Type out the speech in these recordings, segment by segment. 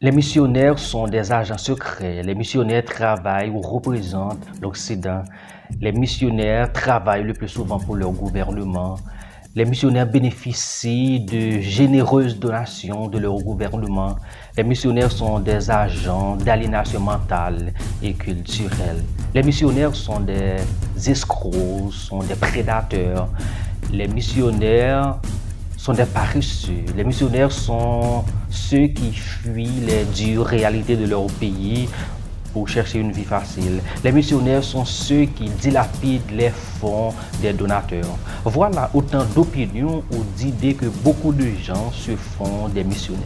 Les missionnaires sont des agents secrets. Les missionnaires travaillent ou représentent l'Occident. Les missionnaires travaillent le plus souvent pour leur gouvernement. Les missionnaires bénéficient de généreuses donations de leur gouvernement. Les missionnaires sont des agents d'aliénation mentale et culturelle. Les missionnaires sont des escrocs, sont des prédateurs. Les missionnaires sont des paresseux. Les missionnaires sont ceux qui fuient les dures réalités de leur pays pour chercher une vie facile. Les missionnaires sont ceux qui dilapident les fonds des donateurs. Voilà autant d'opinions ou d'idées que beaucoup de gens se font des missionnaires.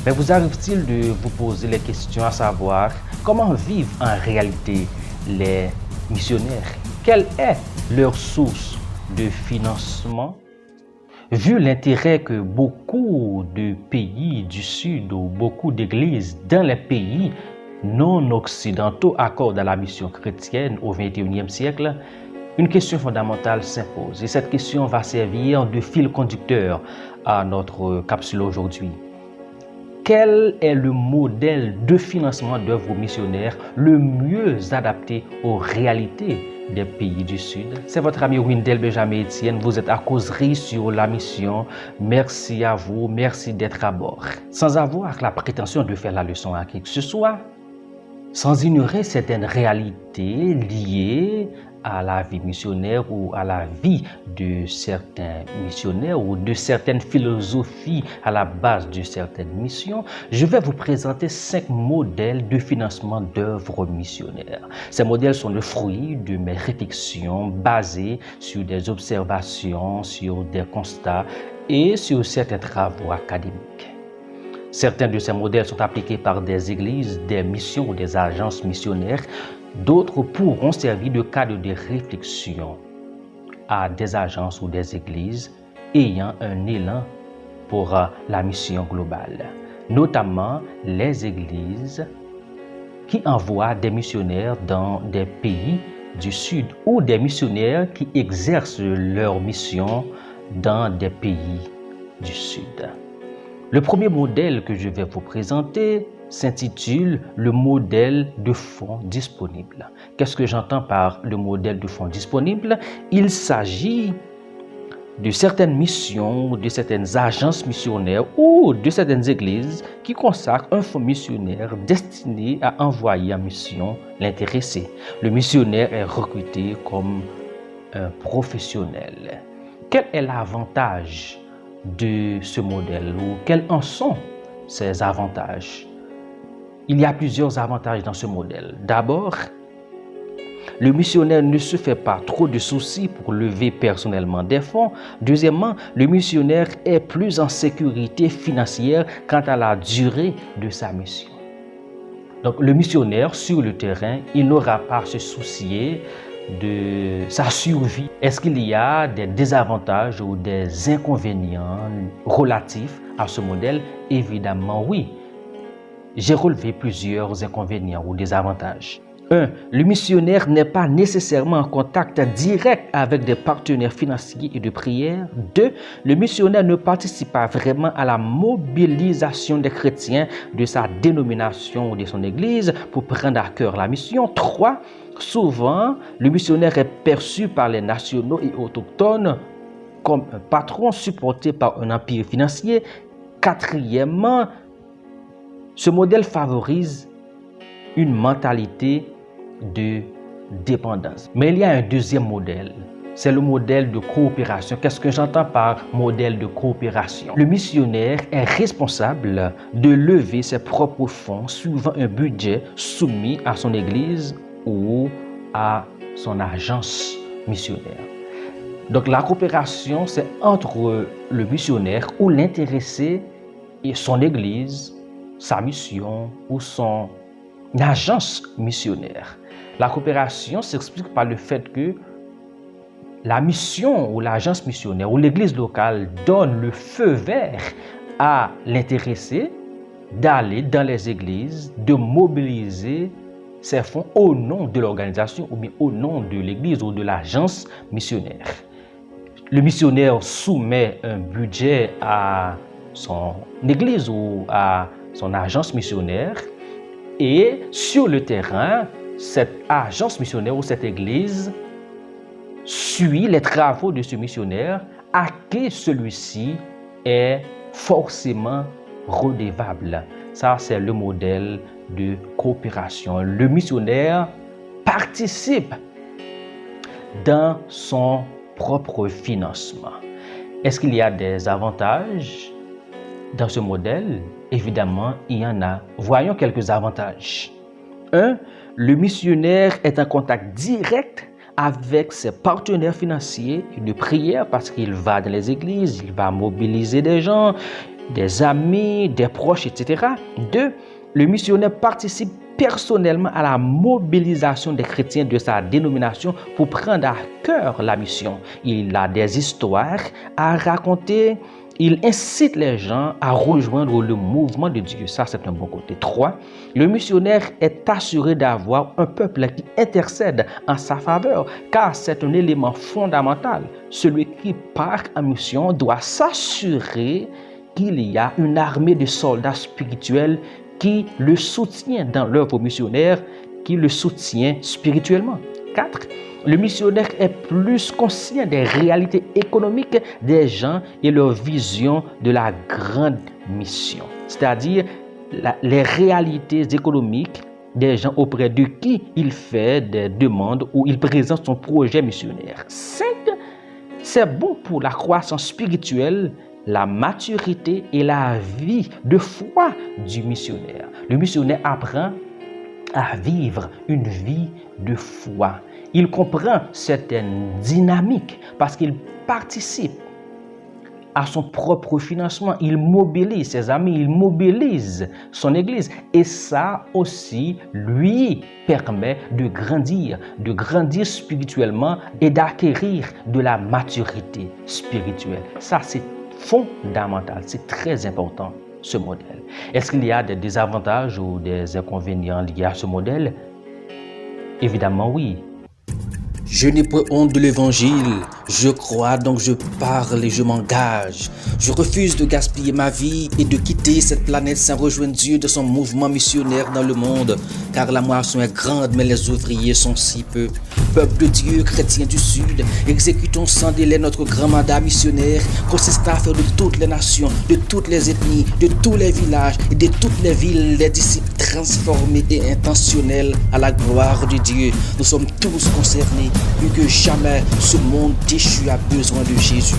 Mais vous arrive-t-il de vous poser les questions à savoir comment vivent en réalité les missionnaires? Quelle est leur source de financement? Vu l'intérêt que beaucoup de pays du Sud ou beaucoup d'églises dans les pays non occidentaux accordent à la mission chrétienne au XXIe siècle, une question fondamentale s'impose. Et cette question va servir de fil conducteur à notre capsule aujourd'hui. Quel est le modèle de financement d'œuvres missionnaires le mieux adapté aux réalités des pays du Sud? C'est votre ami Windel Benjamin Etienne. Vous êtes à Causerie sur la mission. Merci à vous. Merci d'être à bord. Sans avoir la prétention de faire la leçon à qui que ce soit, sans ignorer certaines réalités liées à la vie missionnaire ou à la vie de certains missionnaires ou de certaines philosophies à la base de certaines missions, je vais vous présenter 5 modèles de financement d'œuvres missionnaires. Ces modèles sont le fruit de mes réflexions basées sur des observations, sur des constats et sur certains travaux académiques. Certains de ces modèles sont appliqués par des églises, des missions ou des agences missionnaires. D'autres pourront servir de cadre de réflexion à des agences ou des églises ayant un élan pour la mission globale, notamment les églises qui envoient des missionnaires dans des pays du Sud ou des missionnaires qui exercent leur mission dans des pays du Sud. Le premier modèle que je vais vous présenter s'intitule le modèle de fonds disponible. Qu'est-ce que j'entends par le modèle de fonds disponible? Il s'agit de certaines missions, de certaines agences missionnaires ou de certaines églises qui consacrent un fonds missionnaire destiné à envoyer en mission l'intéressé. Le missionnaire est recruté comme un professionnel. Quel est l'avantage de ce modèle ou quels en sont ses avantages? Il y a plusieurs avantages dans ce modèle. D'abord, le missionnaire ne se fait pas trop de soucis pour lever personnellement des fonds. Deuxièmement, le missionnaire est plus en sécurité financière quant à la durée de sa mission. Donc, le missionnaire sur le terrain, il n'aura pas à se soucier de sa survie. Est-ce qu'il y a des désavantages ou des inconvénients relatifs à ce modèle? Évidemment, oui. J'ai relevé plusieurs inconvénients ou désavantages. 1. Le missionnaire n'est pas nécessairement en contact direct avec des partenaires financiers et de prière. 2. Le missionnaire ne participe pas vraiment à la mobilisation des chrétiens de sa dénomination ou de son église pour prendre à cœur la mission. 3. Souvent, le missionnaire est perçu par les nationaux et autochtones comme un patron supporté par un empire financier. Quatrièmement, ce modèle favorise une mentalité de dépendance. Mais il y a un deuxième modèle. C'est le modèle de coopération. Qu'est-ce que j'entends par modèle de coopération? Le missionnaire est responsable de lever ses propres fonds suivant un budget soumis à son église ou à son agence missionnaire. Donc la coopération, c'est entre le missionnaire ou l'intéressé et son église, sa mission ou son agence missionnaire. La coopération s'explique par le fait que la mission ou l'agence missionnaire ou l'église locale donne le feu vert à l'intéressé d'aller dans les églises, de mobiliser ses fonds au nom de l'organisation ou bien au nom de l'église ou de l'agence missionnaire. Le missionnaire soumet un budget à son église ou à son agence missionnaire, et sur le terrain, cette agence missionnaire ou cette église suit les travaux de ce missionnaire à qui celui-ci est forcément redevable. Ça, c'est le modèle de coopération. Le missionnaire participe dans son propre financement. Est-ce qu'il y a des avantages dans ce modèle? Évidemment, il y en a. Voyons quelques avantages. 1. Le missionnaire est en contact direct avec ses partenaires financiers de prière parce qu'il va dans les églises, il va mobiliser des gens, des amis, des proches, etc. 2. Le missionnaire participe personnellement à la mobilisation des chrétiens de sa dénomination pour prendre à cœur la mission. Il a des histoires à raconter. Il incite les gens à rejoindre le mouvement de Dieu. Ça, c'est un bon côté. 3. Le missionnaire est assuré d'avoir un peuple qui intercède en sa faveur, car c'est un élément fondamental. Celui qui part en mission doit s'assurer qu'il y a une armée de soldats spirituels qui le soutient dans l'œuvre missionnaire, qui le soutient spirituellement. 4. Le missionnaire est plus conscient des réalités économiques des gens et leur vision de la grande mission, c'est-à-dire les réalités économiques des gens auprès de qui il fait des demandes ou il présente son projet missionnaire. 5. C'est bon pour la croissance spirituelle, la maturité et la vie de foi du missionnaire. Le missionnaire apprend à vivre une vie de foi. Il comprend certaines dynamiques parce qu'il participe à son propre financement. Il mobilise ses amis, il mobilise son église. Et ça aussi lui permet de grandir spirituellement et d'acquérir de la maturité spirituelle. Ça, c'est fondamental, c'est très important, ce modèle. Est-ce qu'il y a des désavantages ou des inconvénients liés à ce modèle? Évidemment, oui. Je n'ai pas honte de l'évangile, je crois donc je parle et je m'engage. Je refuse de gaspiller ma vie et de quitter cette planète sans rejoindre Dieu de son mouvement missionnaire dans le monde, car la moisson est grande mais les ouvriers sont si peu. Peuple de Dieu, chrétiens du Sud, exécutons sans délai notre grand mandat missionnaire consistant à faire de toutes les nations, de toutes les ethnies, de tous les villages et de toutes les villes des disciples transformés et intentionnels à la gloire de Dieu. Nous sommes tous concernés. Plus que jamais, ce monde déchu a besoin de Jésus.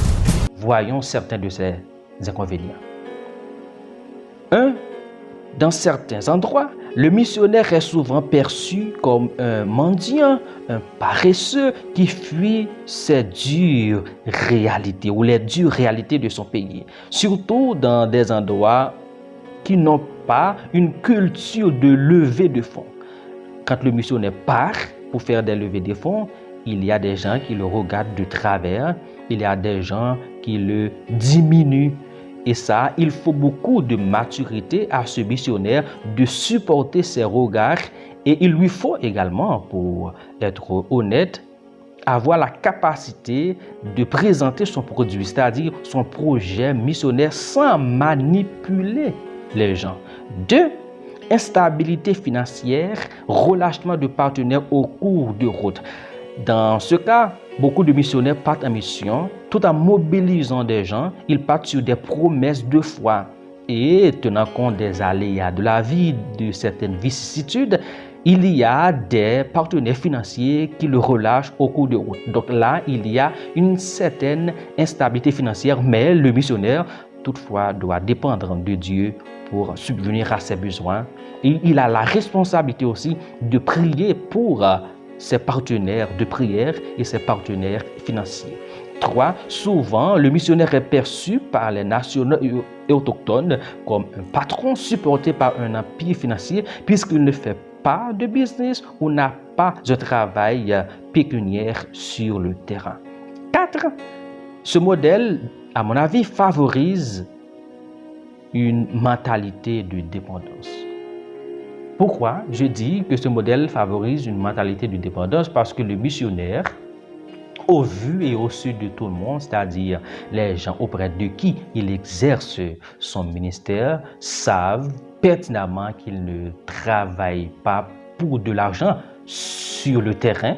Voyons certains de ces inconvénients. 1. Dans certains endroits, le missionnaire est souvent perçu comme un mendiant, un paresseux qui fuit ces dures réalités ou les dures réalités de son pays. Surtout dans des endroits qui n'ont pas une culture de levée de fonds. Quand le missionnaire part pour faire des levées de fonds, il y a des gens qui le regardent de travers, il y a des gens qui le diminuent. Et ça, il faut beaucoup de maturité à ce missionnaire de supporter ces regards. Et il lui faut également, pour être honnête, avoir la capacité de présenter son produit, c'est-à-dire son projet missionnaire sans manipuler les gens. 2. Instabilité financière, relâchement de partenaires au cours de route. Dans ce cas, beaucoup de missionnaires partent en mission tout en mobilisant des gens. Ils partent sur des promesses de foi et tenant compte des aléas de la vie, de certaines vicissitudes, il y a des partenaires financiers qui le relâchent au cours de route. Donc là, il y a une certaine instabilité financière, mais le missionnaire, toutefois, doit dépendre de Dieu pour subvenir à ses besoins. Et il a la responsabilité aussi de prier pour ses partenaires de prière et ses partenaires financiers. 3. Souvent, le missionnaire est perçu par les nationaux et autochtones comme un patron supporté par un empire financier puisqu'il ne fait pas de business ou n'a pas de travail pécuniaire sur le terrain. 4. Ce modèle, à mon avis, favorise une mentalité de dépendance. Pourquoi je dis que ce modèle favorise une mentalité de dépendance? Parce que le missionnaire au vu et au su de tout le monde, c'est-à-dire les gens auprès de qui il exerce son ministère, savent pertinemment qu'il ne travaille pas pour de l'argent sur le terrain.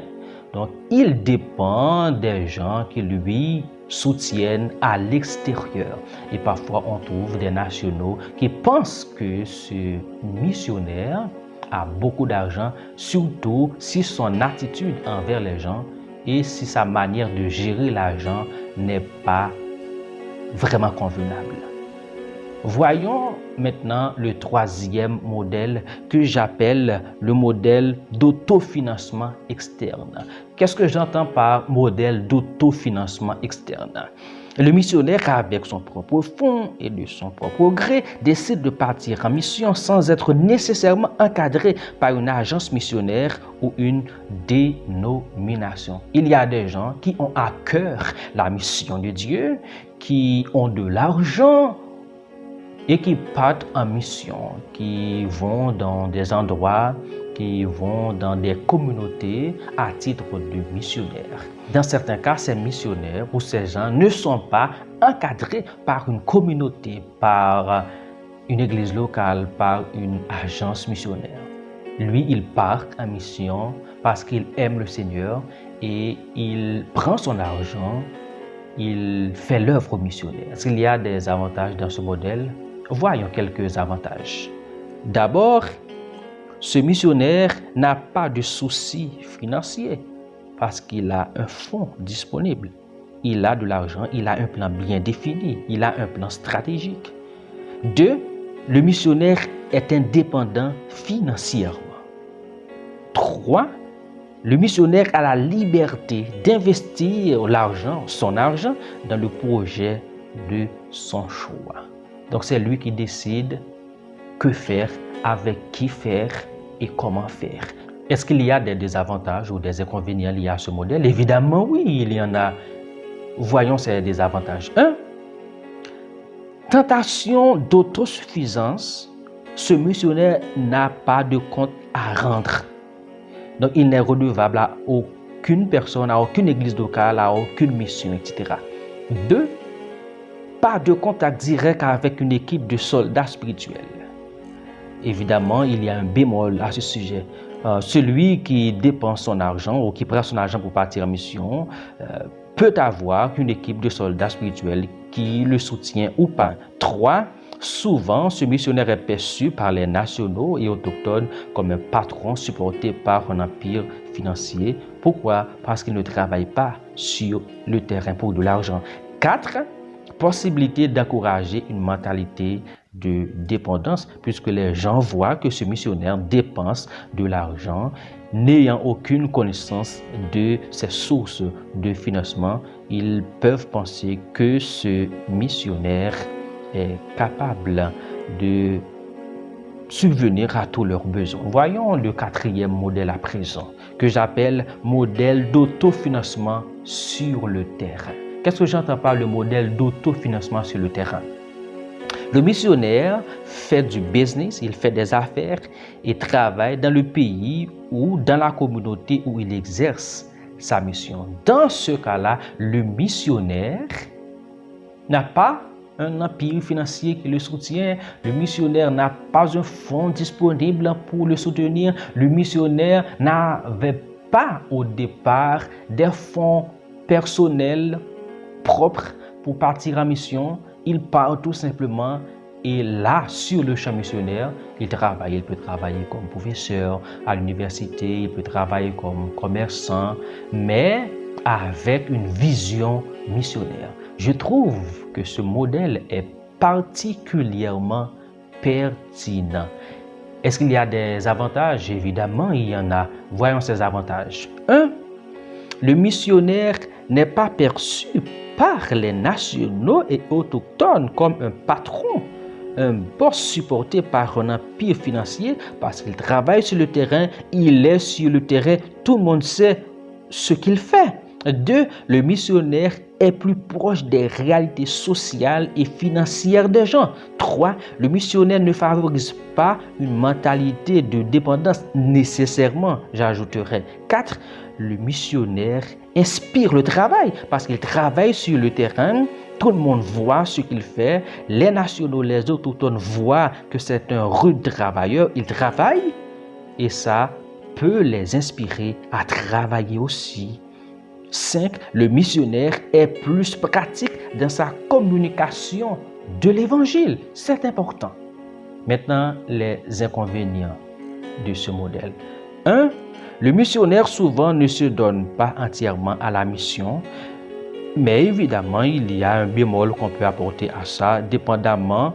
Donc, il dépend des gens qui lui soutiennent à l'extérieur. Et parfois, on trouve des nationaux qui pensent que ce missionnaire a beaucoup d'argent, surtout si son attitude envers les gens et si sa manière de gérer l'argent n'est pas vraiment convenable. Voyons maintenant le troisième modèle que j'appelle le modèle d'autofinancement externe. Qu'est-ce que j'entends par modèle d'autofinancement externe? Le missionnaire, avec son propre fonds et de son propre gré, décide de partir en mission sans être nécessairement encadré par une agence missionnaire ou une dénomination. Il y a des gens qui ont à cœur la mission de Dieu, qui ont de l'argent et qui partent en mission, qui vont dans des endroits, qui vont dans des communautés à titre de missionnaires. Dans certains cas, ces missionnaires ou ces gens ne sont pas encadrés par une communauté, par une église locale, par une agence missionnaire. Lui, il part en mission parce qu'il aime le Seigneur et il prend son argent, il fait l'œuvre missionnaire. Est-ce qu'il y a des avantages dans ce modèle? Voyons quelques avantages. D'abord, ce missionnaire n'a pas de soucis financiers parce qu'il a un fonds disponible. Il a de l'argent, il a un plan bien défini, il a un plan stratégique. Deux, le missionnaire est indépendant financièrement. Trois, le missionnaire a la liberté d'investir l'argent, son argent, dans le projet de son choix. Donc c'est lui qui décide que faire, avec qui faire et comment faire. Est-ce qu'il y a des désavantages ou des inconvénients liés à ce modèle? Évidemment oui, il y en a. Voyons ces désavantages. 1. Tentation d'autosuffisance. Ce missionnaire n'a pas de compte à rendre. Donc il n'est redevable à aucune personne, à aucune église locale, à aucune mission, etc. 2. Pas de contact direct avec une équipe de soldats spirituels. Évidemment, il y a un bémol à ce sujet. Celui qui dépense son argent ou qui prend son argent pour partir en mission peut avoir une équipe de soldats spirituels qui le soutient ou pas. 3. Souvent, ce missionnaire est perçu par les nationaux et autochtones comme un patron supporté par un empire financier. Pourquoi? Parce qu'il ne travaille pas sur le terrain pour de l'argent. 4. Possibilité d'encourager une mentalité de dépendance puisque les gens voient que ce missionnaire dépense de l'argent n'ayant aucune connaissance de ses sources de financement. Ils peuvent penser que ce missionnaire est capable de subvenir à tous leurs besoins. Voyons le quatrième modèle à présent que j'appelle modèle d'autofinancement sur le terrain. Qu'est-ce que j'entends par le modèle d'autofinancement sur le terrain? Le missionnaire fait du business, il fait des affaires et travaille dans le pays ou dans la communauté où il exerce sa mission. Dans ce cas-là, le missionnaire n'a pas un empire financier qui le soutient. Le missionnaire n'a pas un fonds disponible pour le soutenir. Le missionnaire n'avait pas au départ des fonds personnels propre pour partir en mission. Il part tout simplement et là, sur le champ missionnaire, il travaille. Il peut travailler comme professeur à l'université, il peut travailler comme commerçant, mais avec une vision missionnaire. Je trouve que ce modèle est particulièrement pertinent. Est-ce qu'il y a des avantages? Évidemment, il y en a. Voyons ces avantages. 1. Le missionnaire n'est pas perçu par les nationaux et autochtones comme un patron, un boss supporté par un empire financier parce qu'il travaille sur le terrain, il est sur le terrain, tout le monde sait ce qu'il fait. 2. Le missionnaire est plus proche des réalités sociales et financières des gens. 3. Le missionnaire ne favorise pas une mentalité de dépendance nécessairement, j'ajouterais. 4. Le missionnaire inspire le travail parce qu'il travaille sur le terrain. Tout le monde voit ce qu'il fait. Les nationaux, les autochtones voient que c'est un rude travailleur. Il travaille et ça peut les inspirer à travailler aussi. 5. Le missionnaire est plus pratique dans sa communication de l'évangile. C'est important. Maintenant, les inconvénients de ce modèle. 1. Le missionnaire souvent ne se donne pas entièrement à la mission. Mais évidemment, il y a un bémol qu'on peut apporter à ça, dépendamment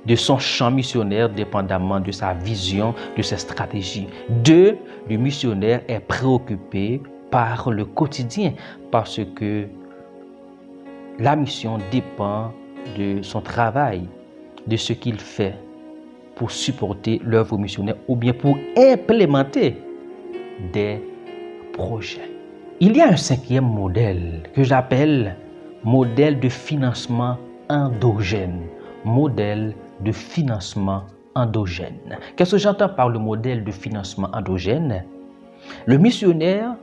de son champ missionnaire, dépendamment de sa vision, de ses stratégies. 2. Le missionnaire est préoccupé par le quotidien parce que la mission dépend de son travail, de ce qu'il fait pour supporter l'œuvre missionnaire ou bien pour implémenter des projets. Il y a un 5e modèle que j'appelle modèle de financement endogène. Modèle de financement endogène. Qu'est-ce que j'entends par le modèle de financement endogène? Le missionnaire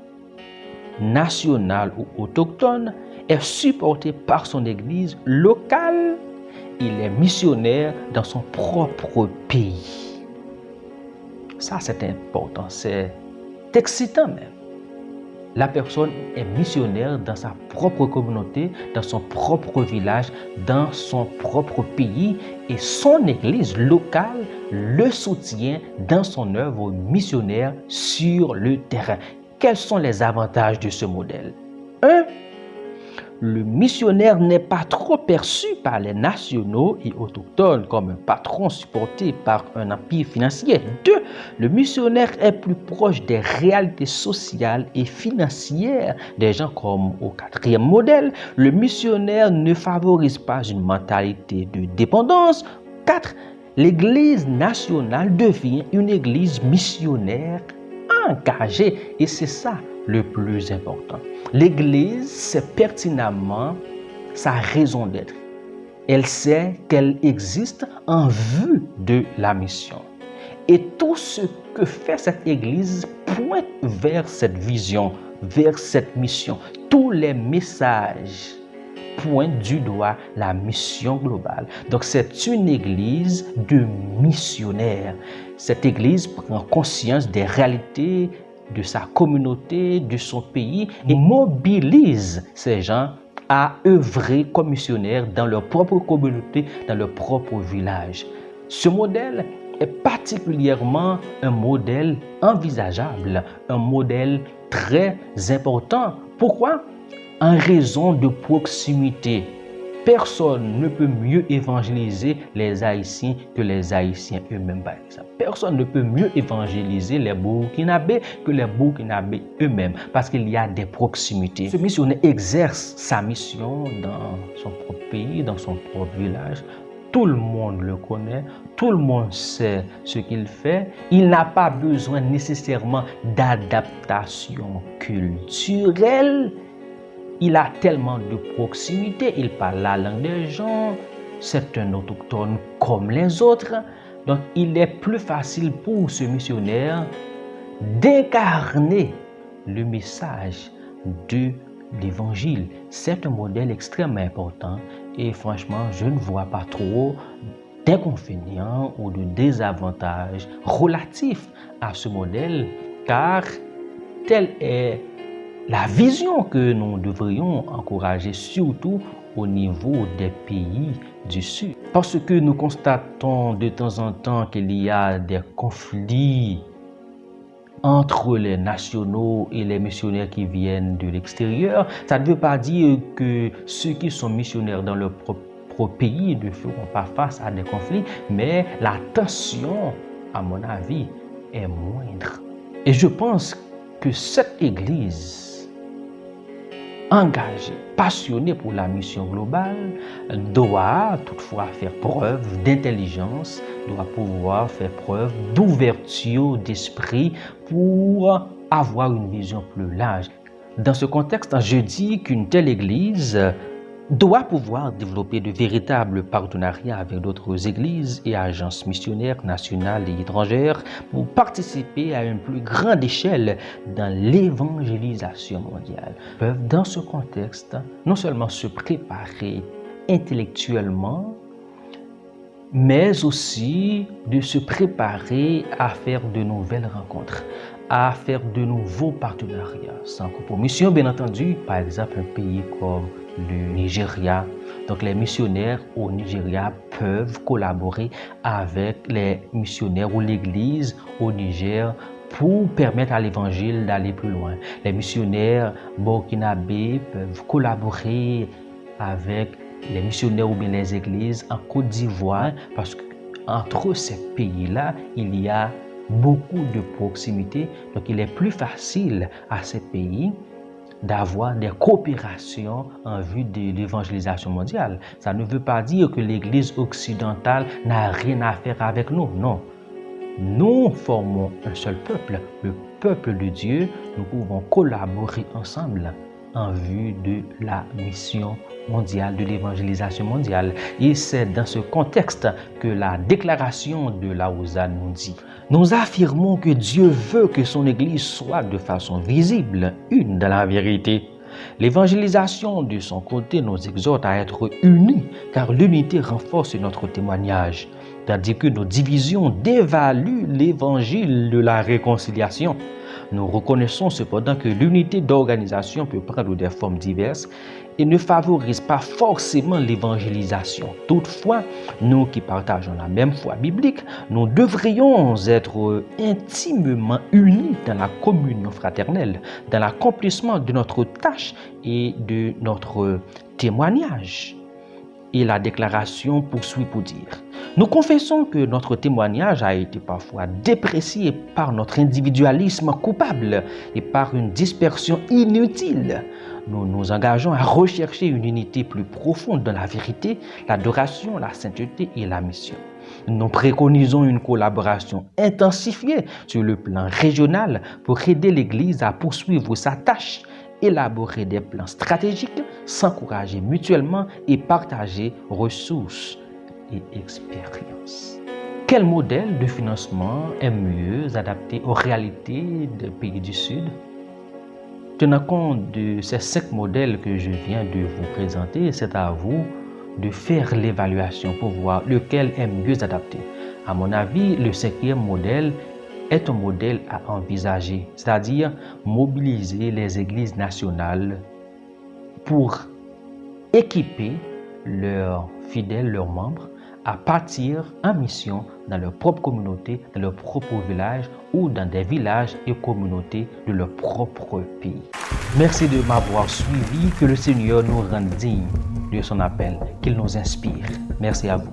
national ou autochtone est supporté par son église locale. Il est missionnaire dans son propre pays. Ça, c'est important, c'est excitant même. La personne est missionnaire dans sa propre communauté, dans son propre village, dans son propre pays et son église locale le soutient dans son œuvre missionnaire sur le terrain. Quels sont les avantages de ce modèle? 1. Le missionnaire n'est pas trop perçu par les nationaux et autochtones comme un patron supporté par un empire financier. 2. Le missionnaire est plus proche des réalités sociales et financières des gens comme au 4e modèle. Le missionnaire ne favorise pas une mentalité de dépendance. 4. L'Église nationale devient une église missionnaire engagée et c'est ça le plus important. L'Église sait pertinemment sa raison d'être. Elle sait qu'elle existe en vue de la mission. Et tout ce que fait cette Église pointe vers cette vision, vers cette mission. Tous les messages pointent du doigt la mission globale. Donc c'est une Église de missionnaires. Cette Église prend conscience des réalités de sa communauté, de son pays et mobilise ces gens à œuvrer comme missionnaires dans leur propre communauté, dans leur propre village. Ce modèle est particulièrement un modèle envisageable, un modèle très important. Pourquoi? En raison de proximité. Personne ne peut mieux évangéliser les Haïtiens que les Haïtiens eux-mêmes, par exemple. Personne ne peut mieux évangéliser les Burkinabés que les Burkinabés eux-mêmes, parce qu'il y a des proximités. Ce missionnaire exerce sa mission dans son propre pays, dans son propre village. Tout le monde le connaît, tout le monde sait ce qu'il fait. Il n'a pas besoin nécessairement d'adaptation culturelle. Il a tellement de proximité, il parle la langue des gens, c'est un autochtone comme les autres. Donc, il est plus facile pour ce missionnaire d'incarner le message de l'Évangile. C'est un modèle extrêmement important et franchement, je ne vois pas trop d'inconvénients ou de désavantages relatifs à ce modèle, car tel est la vision que nous devrions encourager, surtout au niveau des pays du Sud. Parce que nous constatons de temps en temps qu'il y a des conflits entre les nationaux et les missionnaires qui viennent de l'extérieur. Ça ne veut pas dire que ceux qui sont missionnaires dans leur propre pays ne feront pas face à des conflits, mais la tension, à mon avis, est moindre. Et je pense que cette Église engagé, passionné pour la mission globale, doit toutefois faire preuve d'intelligence, doit pouvoir faire preuve d'ouverture d'esprit pour avoir une vision plus large. Dans ce contexte, je dis qu'une telle Église doit pouvoir développer de véritables partenariats avec d'autres églises et agences missionnaires nationales et étrangères pour participer à une plus grande échelle dans l'évangélisation mondiale. Peuvent dans ce contexte non seulement se préparer intellectuellement, mais aussi de se préparer à faire de nouvelles rencontres, à faire de nouveaux partenariats sans compromission, bien entendu. Par exemple, un pays comme le Nigeria. Donc, les missionnaires au Nigeria peuvent collaborer avec les missionnaires ou l'Église au Niger pour permettre à l'Évangile d'aller plus loin. Les missionnaires burkinabés peuvent collaborer avec les missionnaires ou bien les églises en Côte d'Ivoire, parce qu'entre ces pays-là, il y a beaucoup de proximité. Donc, il est plus facile à ces pays d'avoir des coopérations en vue de l'évangélisation mondiale. Ça ne veut pas dire que l'Église occidentale n'a rien à faire avec nous. Non. Nous formons un seul peuple, le peuple de Dieu. Nous pouvons collaborer ensemble en vue de la mission mondiale, de l'évangélisation mondiale. Et c'est dans ce contexte que la déclaration de Laouza nous dit: nous affirmons que Dieu veut que son Église soit de façon visible, une dans la vérité. L'évangélisation, de son côté, nous exhorte à être unis, car l'unité renforce notre témoignage, tandis que nos divisions dévaluent l'évangile de la réconciliation. Nous reconnaissons cependant que l'unité d'organisation peut prendre des formes diverses et ne favorise pas forcément l'évangélisation. Toutefois, nous qui partageons la même foi biblique, nous devrions être intimement unis dans la communion fraternelle, dans l'accomplissement de notre tâche et de notre témoignage. Et la déclaration poursuit pour dire: nous confessons que notre témoignage a été parfois déprécié par notre individualisme coupable et par une dispersion inutile. Nous nous engageons à rechercher une unité plus profonde dans la vérité, l'adoration, la sainteté et la mission. Nous préconisons une collaboration intensifiée sur le plan régional pour aider l'Église à poursuivre sa tâche, élaborer des plans stratégiques, s'encourager mutuellement et partager ressources et expériences. Quel modèle de financement est mieux adapté aux réalités des pays du Sud? Tenant compte de ces 5 modèles que je viens de vous présenter, c'est à vous de faire l'évaluation pour voir lequel est mieux adapté. À mon avis, le 5e modèle est un modèle à envisager, c'est-à-dire mobiliser les églises nationales pour équiper leurs fidèles, leurs membres, à partir en mission dans leur propre communauté, dans leur propre village ou dans des villages et communautés de leur propre pays. Merci de m'avoir suivi. Que le Seigneur nous rende dignes de son appel, qu'il nous inspire. Merci à vous.